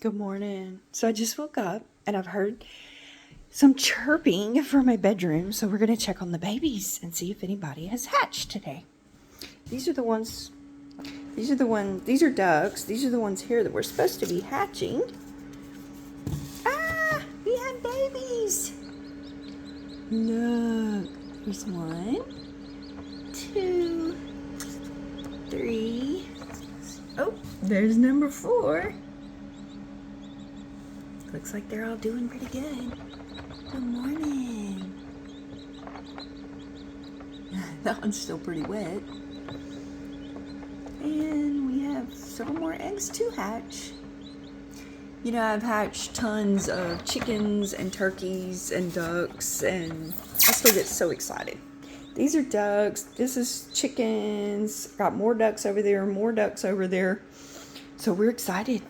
Good morning. So I just woke up and I've heard some chirping from my bedroom. So we're going to check on the babies and see if anybody has hatched today. These are ducks. These are the ones here that were supposed to be hatching. Ah, we have babies. Look, here's 1, 2, 3. Oh, there's number 4. Looks like they're all doing pretty good. Good morning. That one's still pretty wet. And we have several more eggs to hatch. You know, I've hatched tons of chickens and turkeys and ducks, and I still get so excited. These are ducks. This is chickens. Got more ducks over there, more ducks over there. So we're excited.